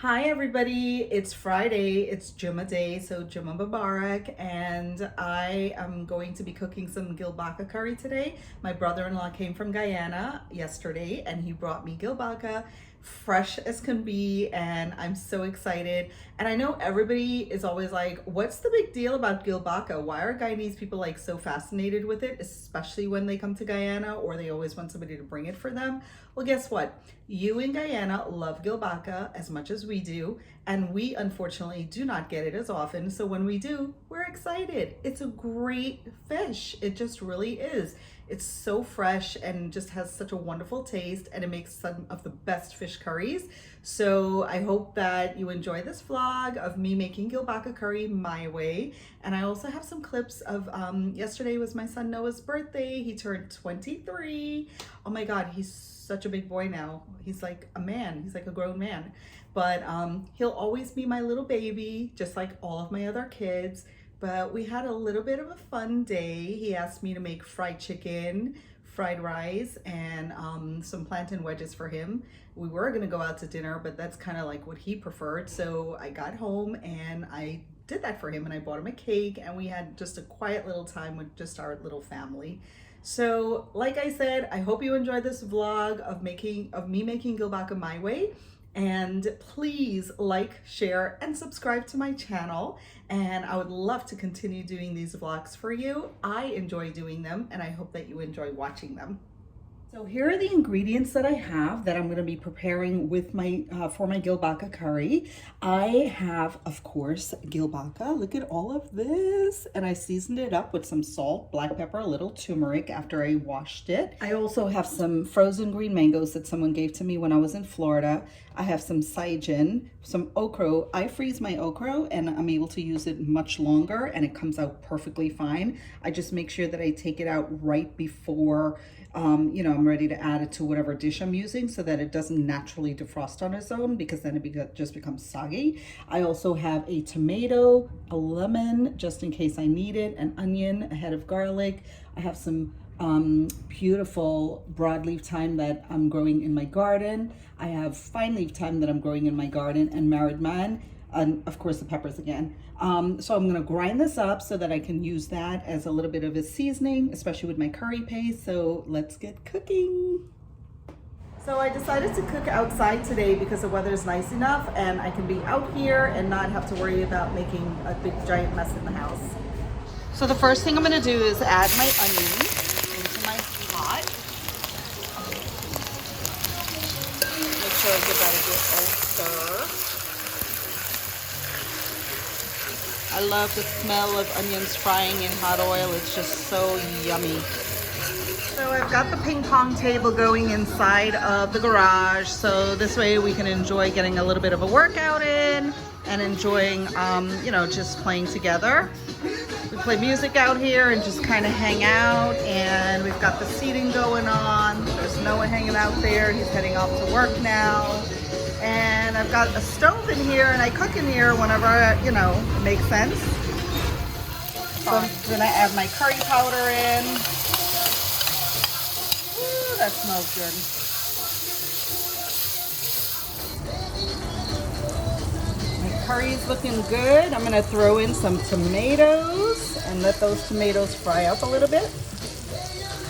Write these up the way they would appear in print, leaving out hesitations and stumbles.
Hi everybody, it's Friday, it's Jummah Day, so Jummah Mubarak, and I am going to be cooking some Gilbaka curry today. My brother-in-law came from Guyana yesterday and he brought me Gilbaka, fresh as can be, and I'm so excited. And I know everybody is always like, what's the big deal about Gilbaka? Why are Guyanese people like so fascinated with it, especially when they come to Guyana or they always want somebody to bring it for them? Well, guess what? You in Guyana love Gilbaka as much as we do, and we unfortunately do not get it as often. So when we do, we're excited. It's a great fish. It just really is. It's so fresh and just has such a wonderful taste, and it makes some of the best fish curries. So I hope that you enjoy this vlog of me making Gilbaka curry my way. And I also have some clips of yesterday was my son Noah's birthday. He turned 23. Oh my God, he's such a big boy now. He's like a man. He's like a grown man. But he'll always be my little baby, just like all of my other kids. But we had a little bit of a fun day. He asked me to make fried chicken, fried rice, and some plantain wedges for him. We were gonna go out to dinner, but that's kind of like what he preferred. So I got home and I did that for him, and I bought him a cake, and we had just a quiet little time with just our little family. So like I said, I hope you enjoyed this vlog of me making Gilbaka my way. And please like, share, and subscribe to my channel. And I would love to continue doing these vlogs for you. I enjoy doing them, and I hope that you enjoy watching them. So here are the ingredients that I have that I'm going to be preparing with my for my Gilbaka curry. I have, of course, Gilbaka. Look at all of this. And I seasoned it up with some salt, black pepper, a little turmeric after I washed it. I also have some frozen green mangoes that someone gave to me when I was in Florida. I have some saijin, some okra. I freeze my okra and I'm able to use it much longer and it comes out perfectly fine. I just make sure that I take it out right before I'm ready to add it to whatever dish I'm using so that it doesn't naturally defrost on its own, because then it just becomes soggy. I also have a tomato, a lemon, just in case I need it, an onion, a head of garlic. I have some beautiful broadleaf thyme that I'm growing in my garden. I have fine leaf thyme that I'm growing in my garden, and married man, and of course the peppers again. So I'm gonna grind this up so that I can use that as a little bit of a seasoning, especially with my curry paste. So let's get cooking. So I decided to cook outside today because the weather is nice enough and I can be out here and not have to worry about making a big giant mess in the house. So the first thing I'm gonna do is add my onions into my pot. Make sure I give that a good old stir. I love the smell of onions frying in hot oil. It's just so yummy. So I've got the ping pong table going inside of the garage. So this way we can enjoy getting a little bit of a workout in and enjoying, just playing together. We play music out here and just kind of hang out. And we've got the seating going on. There's Noah hanging out there. He's heading off to work now. And I've got a stove in here and I cook in here whenever, it makes sense. So I'm gonna add my curry powder in. Ooh, that smells good. My curry is looking good. I'm gonna throw in some tomatoes and let those tomatoes fry up a little bit.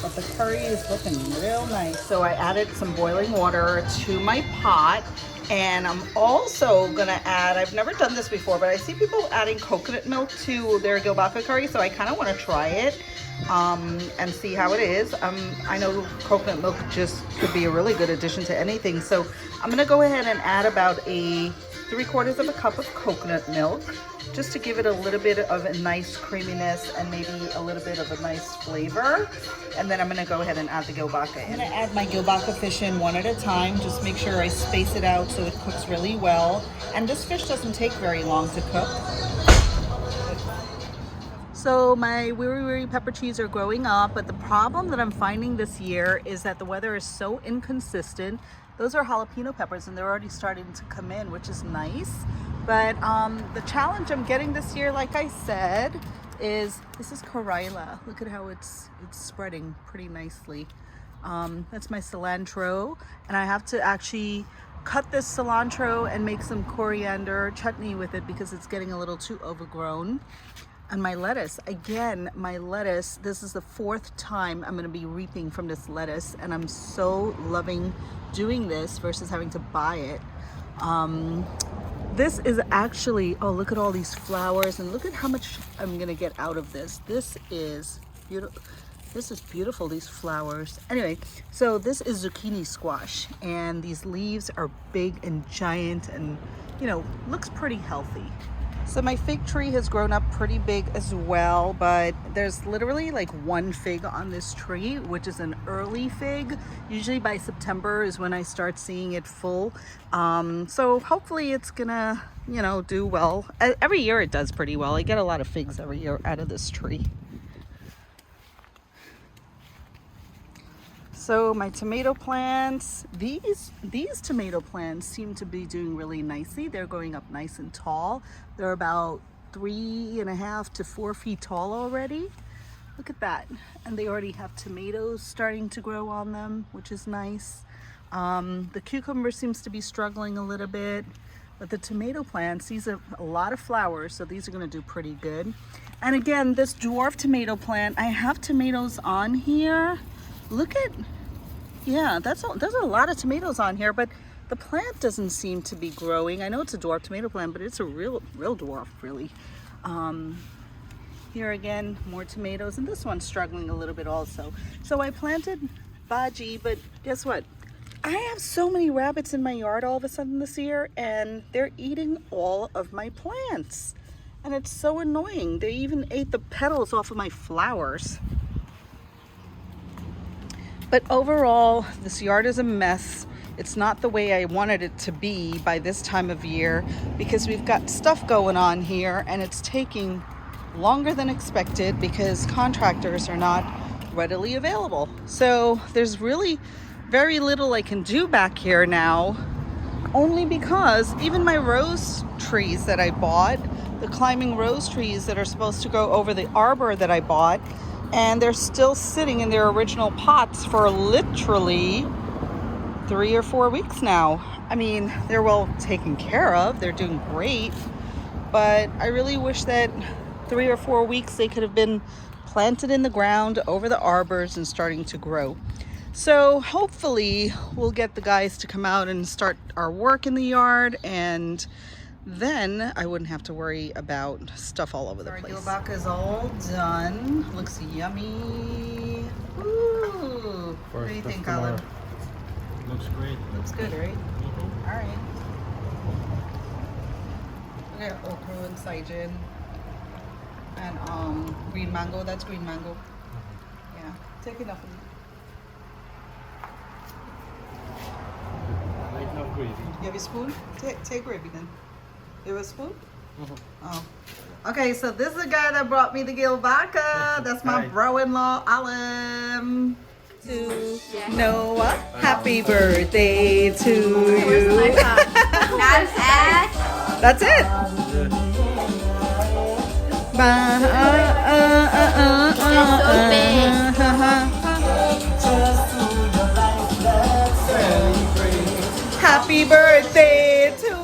But the curry is looking real nice. So I added some boiling water to my pot. And I'm also gonna add, I've never done this before, but I see people adding coconut milk to their Gilbaka curry, so I kind of want to try it and see how it is. I know coconut milk just could be a really good addition to anything, so I'm gonna go ahead and add about 3/4 of a cup of coconut milk, just to give it a little bit of a nice creaminess and maybe a little bit of a nice flavor. And then I'm gonna go ahead and add the Gilbaka in. I'm gonna add my Gilbaka fish in one at a time. Just make sure I space it out so it cooks really well. And this fish doesn't take very long to cook. So my wiri wiri pepper trees are growing up, but the problem that I'm finding this year is that the weather is so inconsistent. Those are jalapeno peppers and they're already starting to come in, which is nice. But the challenge I'm getting this year, like I said, is this is Corolla. Look at how it's spreading pretty nicely. That's my cilantro, and I have to actually cut this cilantro and make some coriander chutney with it because it's getting a little too overgrown. And my lettuce, again, my lettuce, this is the 4th time I'm gonna be reaping from this lettuce, and I'm so loving doing this versus having to buy it. This is actually, oh, look at all these flowers and look at how much I'm gonna get out of this. This is beautiful. This is beautiful, these flowers. Anyway, so this is zucchini squash, and these leaves are big and giant and, you know, looks pretty healthy. So my fig tree has grown up pretty big as well, but there's literally like 1 fig on this tree, which is an early fig. Usually by September is when I start seeing it full. So hopefully it's gonna, you know, do well. Every year it does pretty well. I get a lot of figs every year out of this tree. So my tomato plants, these tomato plants seem to be doing really nicely. They're going up nice and tall. They're about 3.5 to 4 feet tall already. Look at that. And they already have tomatoes starting to grow on them, which is nice. The cucumber seems to be struggling a little bit, but the tomato plants, these are a lot of flowers, so these are gonna do pretty good. And again, this dwarf tomato plant, I have tomatoes on here. Look at, yeah, there's a lot of tomatoes on here, but the plant doesn't seem to be growing. I know it's a dwarf tomato plant, but it's a real dwarf, really. Here again, more tomatoes, and this one's struggling a little bit also. So I planted bhaji, but guess what? I have so many rabbits in my yard all of a sudden this year, and they're eating all of my plants. And it's so annoying. They even ate the petals off of my flowers. But overall, this yard is a mess. It's not the way I wanted it to be by this time of year because we've got stuff going on here and it's taking longer than expected because contractors are not readily available. So there's really very little I can do back here now, only because even my rose trees that I bought, the climbing rose trees that are supposed to go over the arbor that I bought, and they're still sitting in their original pots for literally 3 or 4 weeks now. I mean, they're well taken care of. They're doing great. But I really wish that 3 or 4 weeks they could have been planted in the ground over the arbors and starting to grow. So hopefully we'll get the guys to come out and start our work in the yard, and then I wouldn't have to worry about stuff all over the place. Our Gilbaka is all done. Looks yummy. Ooh. What do you think, Alan? Looks great. Looks good, right? Mm-hmm. All right. We got okra and saijin and green mango. That's green mango. Yeah. Take enough of it. I like no gravy. You have a spoon? Take gravy then. You have a spoon? Mm-hmm. Oh. Okay, so this is the guy that brought me the Gilbaka. That's my bro-in-law, Alan. To Noah, happy birthday to you. That's it. That's it. Happy birthday to you.